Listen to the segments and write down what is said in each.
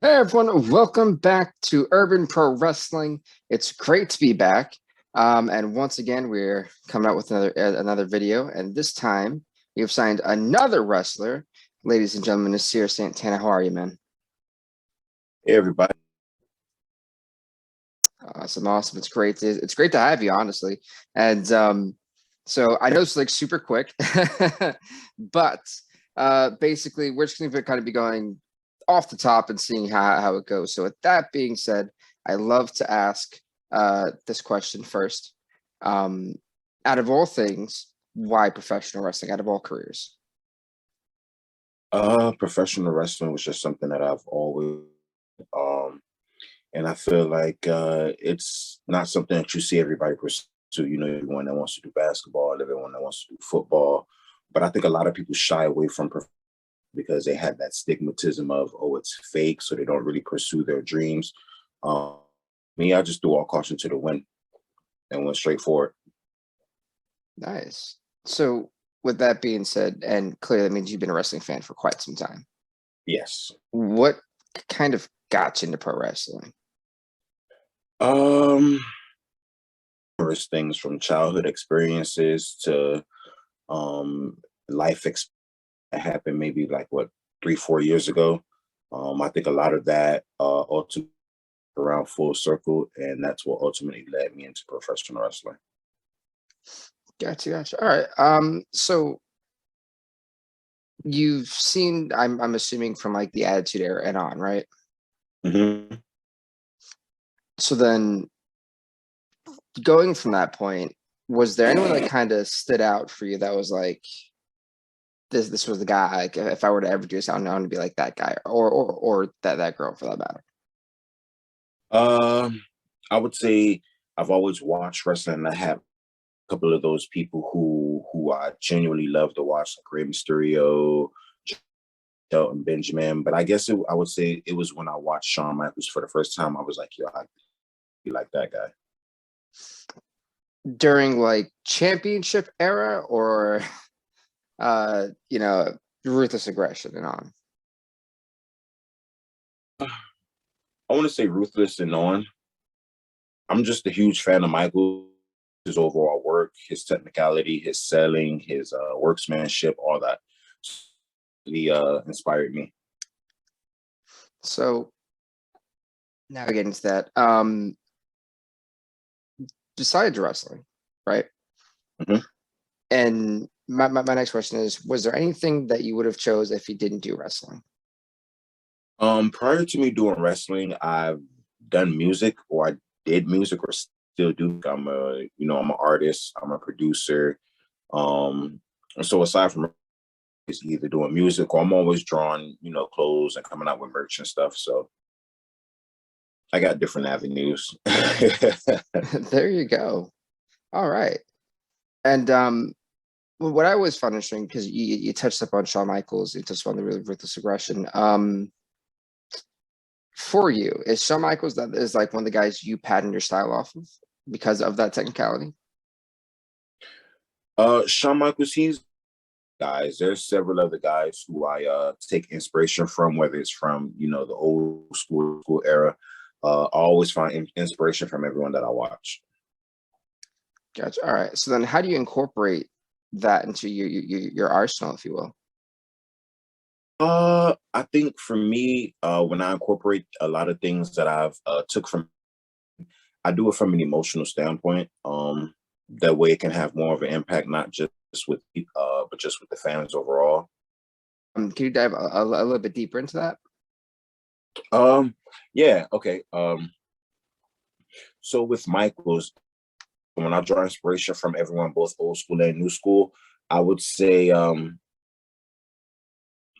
Hey everyone, welcome back to Urban Pro Wrestling. It's great to be back. And once again, we're coming out with another video, and this time we have signed another wrestler. Ladies and gentlemen, Nasir Santana. How are you, man? Hey everybody. Awesome, awesome. It's great to have you, honestly. And so I know it's like super quick, but basically we're just going to kind of be going off the top and seeing how it goes. So with that being said, I love to ask this question first. Um, Out of all things, why professional wrestling? Out of all careers? Professional wrestling was just something that I've always um and I feel like it's not something that you see everybody pursue. Everyone that wants to do basketball, everyone that wants to do football. But I think a lot of people shy away from because they had that stigmatism of, oh, it's fake, so they don't really pursue their dreams. Um, Me, I just threw all caution to the wind and went straight for it. Nice. So with that being said, and clearly that means you've been a wrestling fan for quite some time. Yes. What kind of got you into pro wrestling? Um, First things from childhood experiences to um life that happened maybe like what 3 4 years ago. I think a lot of that ultimately around full circle, and that's what ultimately led me into professional wrestling. Gotcha, gotcha. All right. So you've seen, I'm assuming from like the Attitude Era and on, right? Hmm. So then going from that point, was there anyone that kind of stood out for you that was like this was the guy, like if I were to ever do this, I want to be like that guy or that girl for that matter. Um, I would say I've always watched wrestling, and I have a couple of those people who I genuinely love to watch, like Rey Mysterio, Shelton Benjamin. But I guess I would say it was when I watched Shawn Michaels for the first time. I was like, yo, I be like that guy. During like championship era or you know, ruthless aggression and on. I want to say ruthless and on. I'm just a huge fan of Michael, his overall work, his technicality, his selling, his workmanship, all that. He inspired me. So now we get into that. Besides wrestling, right? Mhm. And my next question is, was there anything that you would have chose if you didn't do wrestling? Prior to me doing wrestling, I've done music, or I did music, or still do. I'm an artist. I'm a producer. Um, so aside from is either doing music, or I'm always drawing, clothes and coming out with merch and stuff. So I got different avenues. There you go. All right. And well, what I always found interesting because you touched up on Shawn Michaels, you touched on the really ruthless aggression. For you, is Shawn Michaels that is like one of the guys you pattern your style off of because of that technicality? Shawn Michaels, he's guys. There's several other guys who I take inspiration from, whether it's from the old school era. I always find inspiration from everyone that I watch. Gotcha. All right. So then, how do you incorporate that into your arsenal, if you will? I think for me, when I incorporate a lot of things that I've took from, I do it from an emotional standpoint. That way, it can have more of an impact, not just with, but just with the fans overall. Can you dive a little bit deeper into that? Yeah, okay. So with Michael's, when I draw inspiration from everyone, both old school and new school, I would say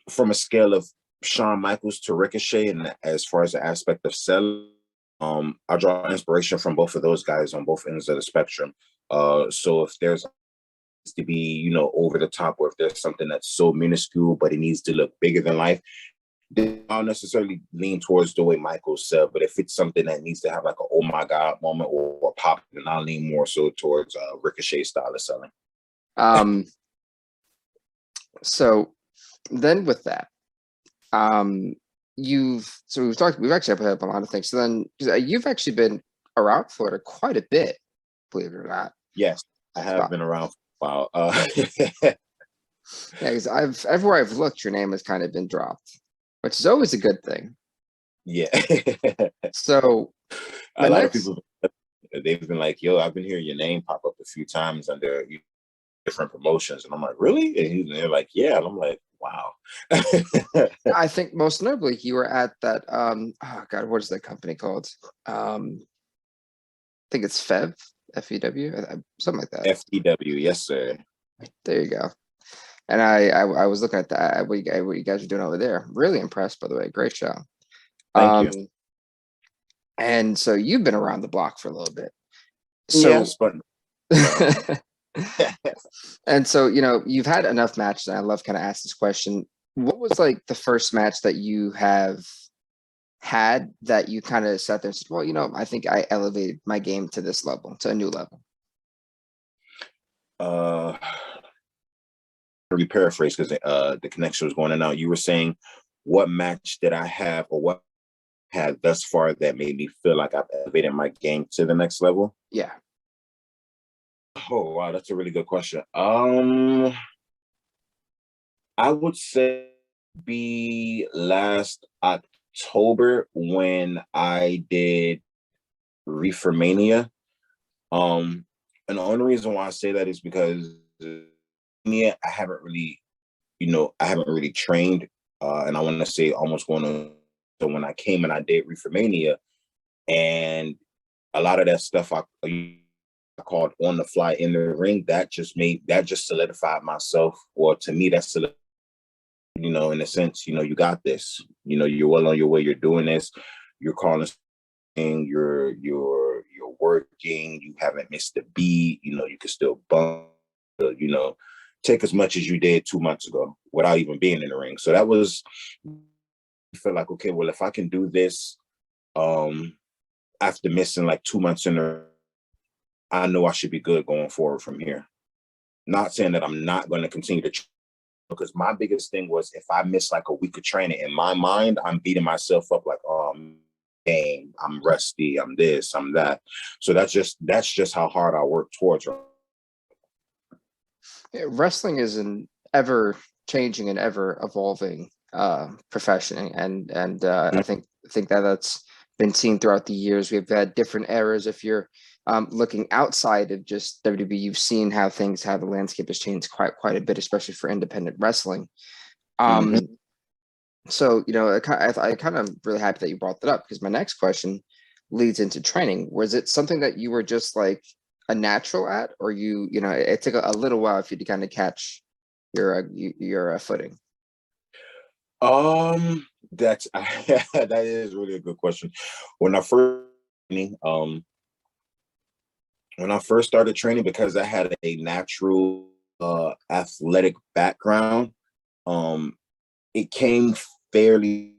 from a scale of Shawn Michaels to Ricochet, and as far as the aspect of selling, I draw inspiration from both of those guys on both ends of the spectrum. So if there's to be, over the top, or if there's something that's so minuscule but it needs to look bigger than life, then I'll necessarily lean towards the way Michael said. But if it's something that needs to have like a oh my god moment or pop, then I'll lean more so towards Ricochet style of selling. Um, so then with that, um, we've actually put up a lot of things. So then 'cause, you've actually been around Florida quite a bit, believe it or not. Yes, I have So, been around for a while. yeah, because everywhere I've looked, your name has kind of been dropped, which is always a good thing. Yeah. So A my lot of next, people, they've been like, "Yo, I've been hearing your name pop up a few times under different promotions," and I'm like, "Really?" And they're like, "Yeah," and I'm like, "Wow." I think most notably, you were at that. Oh God, what is that company called? I think it's FEW, something like that. FTW, yes, sir. There you go. And I was looking at that, what you guys are doing over there. Really impressed, by the way. Great show. Thank you. Um, and so you've been around the block for a little bit. So, Yes, but and so, you've had enough matches. And I love kind of ask this question. What was like the first match that you have had that you kind of sat there and said, well, I think I elevated my game to this level, to a new level? uh, let me paraphrase because the connection was going in and out. You were saying, what match did I have, or what had thus far that made me feel like I've elevated my game to the next level? Yeah. Oh wow, that's a really good question. I would say be last October when I did Reformania. And the only reason why I say that is because I haven't really, I haven't really trained, and I want to say almost going to. So when I came and I did Reformania, and a lot of that stuff I called on the fly in the ring, that just solidified myself. Or to me, that's in a sense, you got this. You're well on your way. You're doing this. You're calling. You're working. You haven't missed a beat. You can still bump. You know, take as much as you did 2 months ago without even being in the ring. So that was. I feel like, okay, well, if I can do this, after missing like 2 months in the, I know I should be good going forward from here. Not saying that I'm not going to continue to, because my biggest thing was if I miss like a week of training, in my mind, I'm beating myself up like, oh, I'm rusty, I'm this, I'm that. So that's just how hard I work towards it. Yeah, wrestling is an ever changing and ever evolving profession, and I think that's been seen throughout the years. We've had different eras. If you're looking outside of just WWE, you've seen how the landscape has changed quite a bit, especially for independent wrestling. Mm-hmm. Um, so I kind of really happy that you brought that up, because my next question leads into training. Was it something that you were just like a natural at, or it took a little while for you to kind of catch your footing? That's that is really a good question. When I first um when I first started training, because I had a natural athletic background, um it came fairly,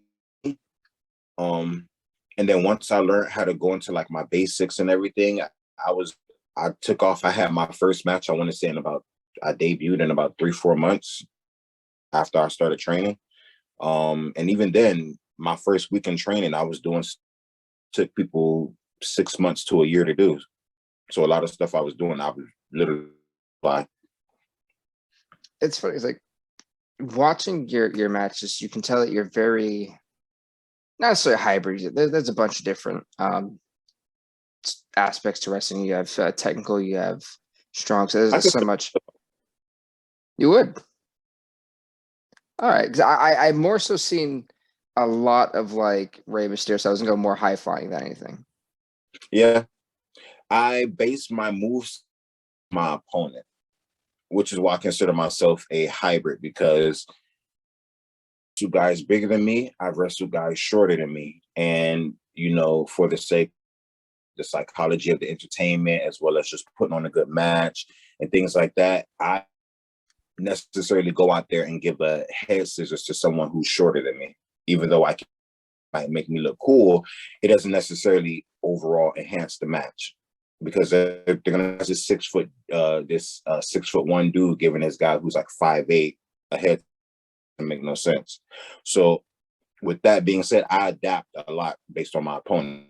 um and then once I learned how to go into like my basics and everything, I was I took off. I had my first match, I want to say, I debuted in about 3-4 months after I started training. And even then, my first week in training, I was doing, took people 6 months to a year to do. So a lot of stuff I was doing, I was literally by. It's funny. It's like watching your matches. You can tell that you're very not necessarily hybrid. There's a bunch of different aspects to wrestling. You have technical, you have strong. So I there's could so much. You would. All right, because I more so seen a lot of like Rey Mysterio, so I was gonna go more high flying than anything. Yeah, I base my moves on my opponent, which is why I consider myself a hybrid, because two guys bigger than me, I've wrestled guys shorter than me, and for the sake, the psychology of the entertainment, as well as just putting on a good match and things like that, I necessarily go out there and give a head scissors to someone who's shorter than me. Even though might make me look cool, it doesn't necessarily overall enhance the match, because they're gonna have this 6 foot, 6'1" dude giving this guy who's like 5'8" a head. Make no sense. So with that being said, I adapt a lot based on my opponent.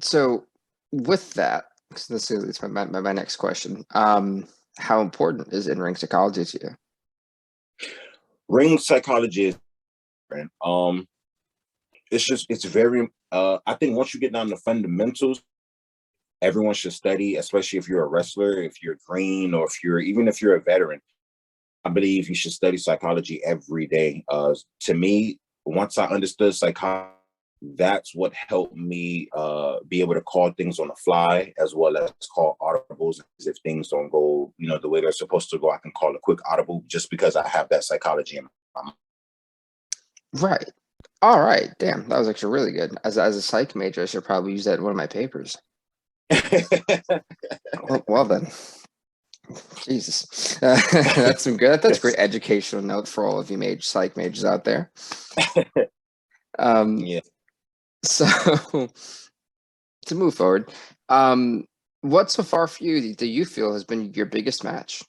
So with that, because this is my next question. How important is in-ring psychology to you? Ring psychology is different. It's very I think once you get down to fundamentals, everyone should study, especially if you're a wrestler, if you're green, or if you're a veteran. I believe you should study psychology every day. To me, once I understood psychology, that's what helped me be able to call things on the fly, as well as call audibles. If things don't go, the way they're supposed to go, I can call a quick audible just because I have that psychology in my mind. Right. All right. Damn, that was actually really good. As a psych major, I should probably use that in one of my papers. Well then. Jesus. That's some good. That's great educational note for all of you psych majors out there. Yeah. So to move forward, what so far for you do you feel has been your biggest match?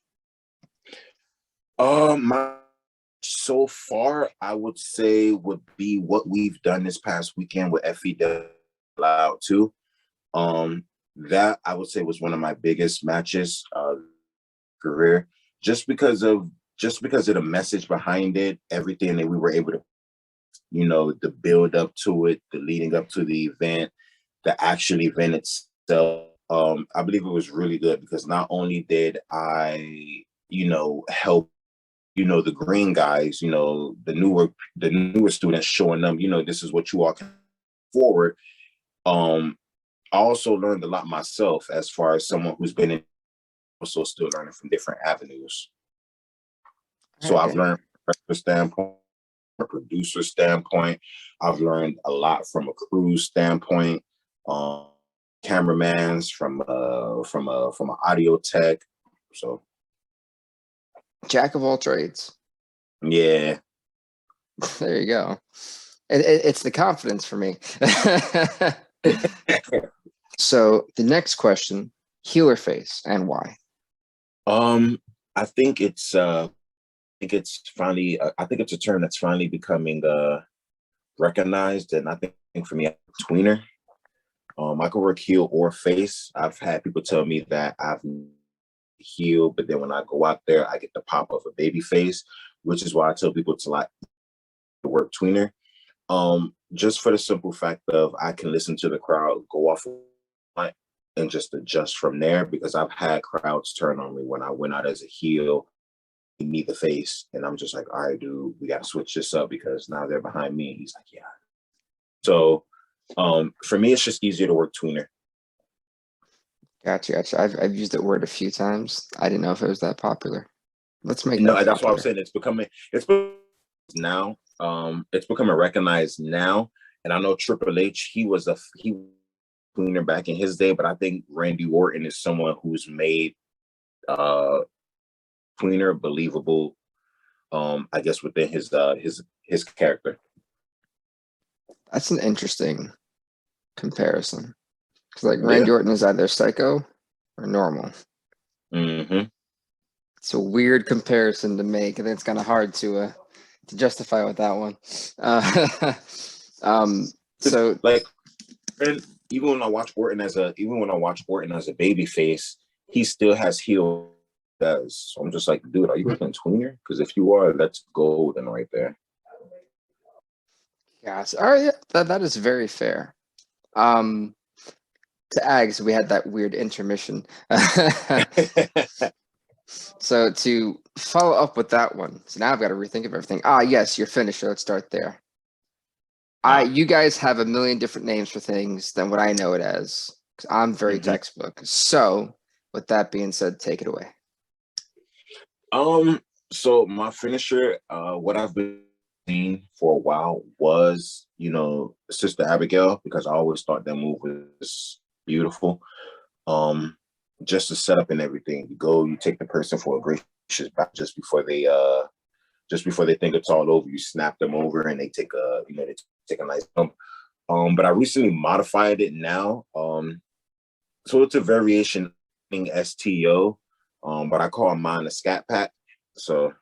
So far, I would say would be what we've done this past weekend with FEW Loud too. That I would say was one of my biggest matches career, just because of the message behind it, everything that we were able to, the build up to it, the leading up to the event, the actual event itself. I believe it was really good because not only did I, help the green guys, the newer students, showing them, this is what you all can forward. I also learned a lot myself as far as someone who's been in, also still learning from different avenues. So I've learned from a standpoint, a producer standpoint. I've learned a lot from a crew standpoint, cameramans, from an audio tech. So Jack of all trades. yeah. There you go. It's the confidence for me. So the next question, heel or face, and why? I think it's finally I think it's a term that's finally becoming recognized, and I think for me, tweener. I can work heel or face. I've had people tell me that I've heel, but then when I go out there, I get the pop of a baby face, which is why I tell people to like work tweener. Just for the simple fact of I can listen to the crowd, go off and just adjust from there, because I've had crowds turn on me when I went out as a heel, me the face, and I'm just like, all right, dude, we got to switch this up because now they're behind me. He's like, yeah. So for me, it's just easier to work tweener. Gotcha. I've used that word a few times. I didn't know if it was that popular. Let's make No, that that's popular. what I'm saying. It's now. It's becoming recognized now. And I know Triple H, he was tweener back in his day, but I think Randy Orton is someone who's made tweener believable. I guess within his character. That's an interesting comparison. Because like Randy Orton is either psycho or normal. Mm-hmm. It's a weird comparison to make, and it's kind of hard to justify with that one. So like, and even when I watch Orton as a baby face, he still has heel. Does so I'm just like, dude, are you working tweener? Because if you are, that's golden right there. Yes. All right. Yeah, that is very fair. To Ags, we had that weird intermission. So to follow up with that one, so now I've got to rethink of everything. Yes, your finisher. Let's start there. You guys have a million different names for things than what I know it as, because I'm very textbook. So with that being said, take it away. So my finisher, what I've been seeing for a while was, Sister Abigail, because I always thought that move was beautiful. Just the setup and everything. You take the person for a gracious bow just before they think it's all over. You snap them over and they take a nice bump. But I recently modified it now. So it's a variation STO, but I call mine a scat pack. So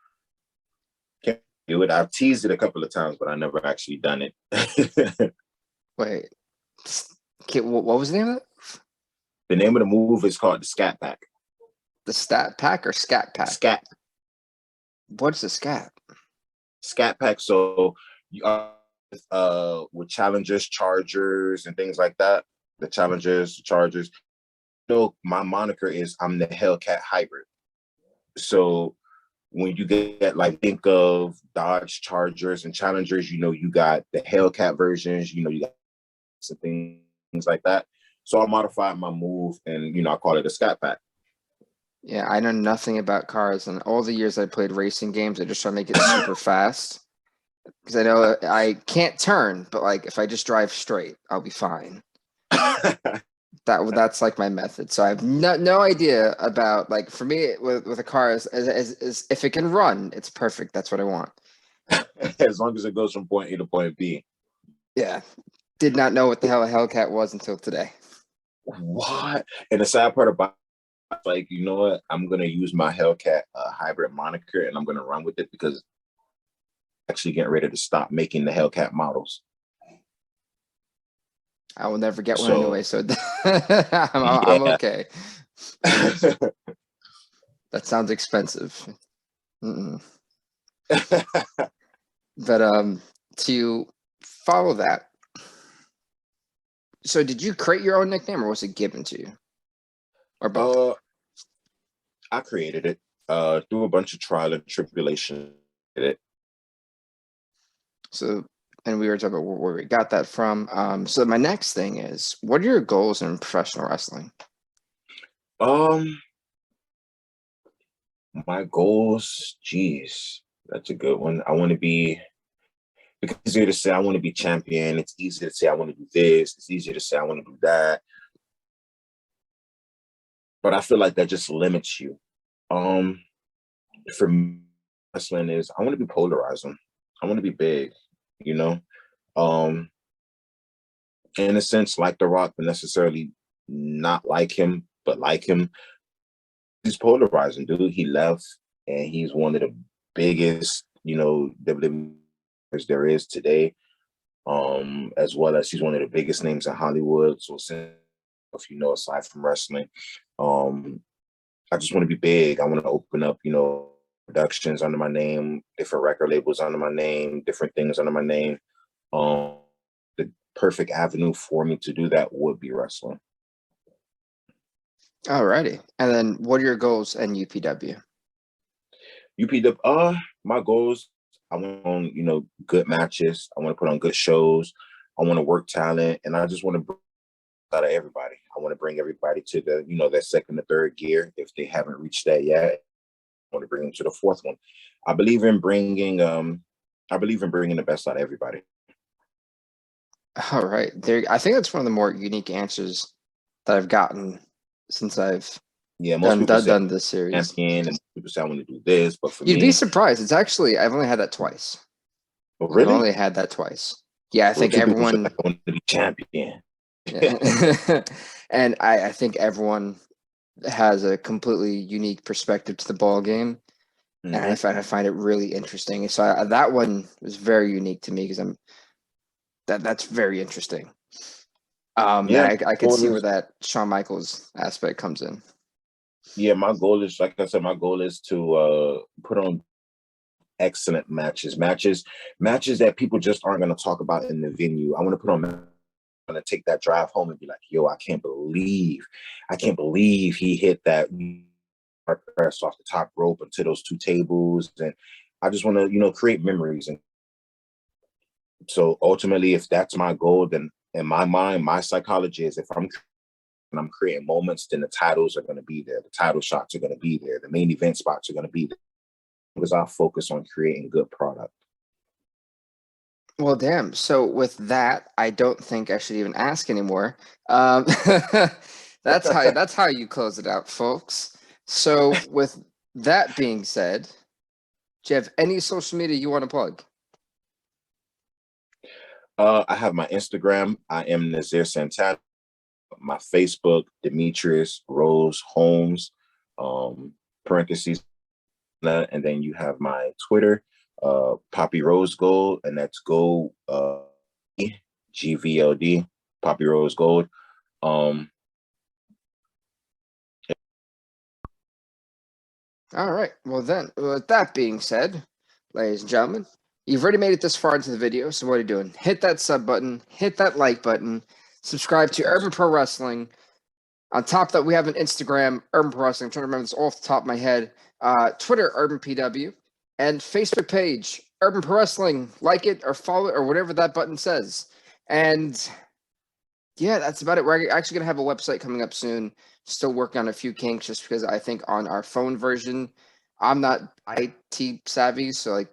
do it. I've teased it a couple of times, but I never actually done it. Wait, okay, what was the name of it? The name of the move is called the Scat Pack. The Stat Pack or Scat Pack? Scat. What's a scat? Scat Pack. So you with challengers, chargers, and things like that. The challengers, chargers. So my moniker is I'm the Hellcat hybrid. So when you get like think of Dodge Chargers and Challengers, you got the Hellcat versions, you got some things like that. So I modified my move and I call it a Scat Pack. Yeah, I know nothing about cars, and all the years I played racing games, I just try to make it super fast. Because I know I can't turn, but like if I just drive straight, I'll be fine. That's like my method. So I have no idea about, like, for me with a car is if it can run, it's perfect. That's what I want. As long as it goes from point A to point B. Yeah. Did not know what the hell a Hellcat was until today. What? And the sad part about it, like, you know what? I'm gonna use my Hellcat hybrid moniker and I'm gonna run with it because I'm actually getting ready to stop making the Hellcat models. I will never get one anyway, so I'm Yeah. okay. That sounds expensive. But to follow that, so did you create your own nickname or was it given to you? Or both? I created it through a bunch of trial and tribulation. So, and we were talking about where we got that from. So my next thing is, what are your goals in professional wrestling? My goals, geez, that's a good one. I want to be, because it's easier to say I want to be champion. It's easier to say I want to do this. It's easier to say I want to do that. But I feel like that just limits you. For me, wrestling is I want to be polarizing. I want to be big, you know. In a sense, like The Rock, but necessarily not like him, but like him. He's polarizing, dude. He left, and he's one of the biggest, WWE there is today. As well as he's one of the biggest names in Hollywood. So, if aside from wrestling, I just want to be big. I want to open up, productions under my name, different record labels under my name, different things under my name. The perfect avenue for me to do that would be wrestling. Alrighty. And then what are your goals in UPW? UPW, my goals, I want on, good matches. I want to put on good shows. I want to work talent, and I just want to bring out of everybody. I want to bring everybody to the, that second or third gear if they haven't reached that yet. I want to bring them to the fourth one. I believe in bringing the best out of everybody. All right. I think that's one of the more unique answers that I've gotten since I've done this series. Champion, and people say I want to do this, but for You'd me, be surprised. It's actually, I've only had that twice. Oh, really? I've only had that twice. Yeah, I think everyone. I want to be champion. Yeah. And I think everyone has a completely unique perspective to the ball game. Mm-hmm. And I find it really interesting. So that one was very unique to me because that's very interesting. Yeah, I can see where that Shawn Michaels aspect comes in. Yeah, my goal is, like I said, to put on excellent matches that people just aren't going to talk about in the venue. I want to put on, going to take that drive home and be like, yo, I can't believe he hit that press off the top rope into those two tables. And I just want to, create memories. And so ultimately, if that's my goal, then in my mind, my psychology is if I'm creating moments, then the titles are going to be there. The title shots are going to be there. The main event spots are going to be there. Because I'll focus on creating good product. Well, damn. So with that, I don't think I should even ask anymore. That's how you close it out, folks. So with that being said, do you have any social media you want to plug? I have my Instagram. I am Nasir Santana. My Facebook, Demetrius Rose Holmes, parentheses, and then you have my Twitter, Poppy Rose Gold, and that's gold, GVLD, Poppy Rose Gold. All right. Well, then, with that being said, ladies and gentlemen, you've already made it this far into the video. So what are you doing? Hit that sub button, hit that like button, subscribe to Urban Pro Wrestling. On top of that, we have an Instagram, Urban Pro Wrestling. I'm trying to remember this off the top of my head. Twitter, Urban PW, and Facebook page, Urban Pro Wrestling. Like it or follow it or whatever that button says. And yeah, that's about it. We're actually gonna have a website coming up soon. Still working on a few kinks just because I think on our phone version, I'm not IT savvy, so like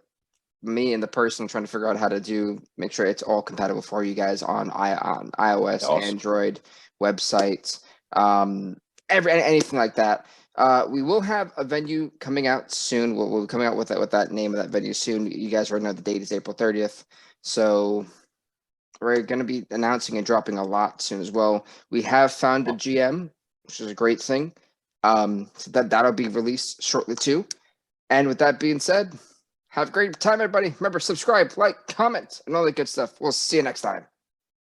me and the person trying to figure out how to make sure it's all compatible for you guys on iOS, Awesome. Android, websites, anything like that. We will have a venue coming out soon. We'll be coming out with that name of that venue soon. You guys already know the date is April 30th. So we're going to be announcing and dropping a lot soon as well. We have found a GM, which is a great thing. So that'll be released shortly too. And with that being said, have a great time, everybody. Remember, subscribe, like, comment, and all that good stuff. We'll see you next time.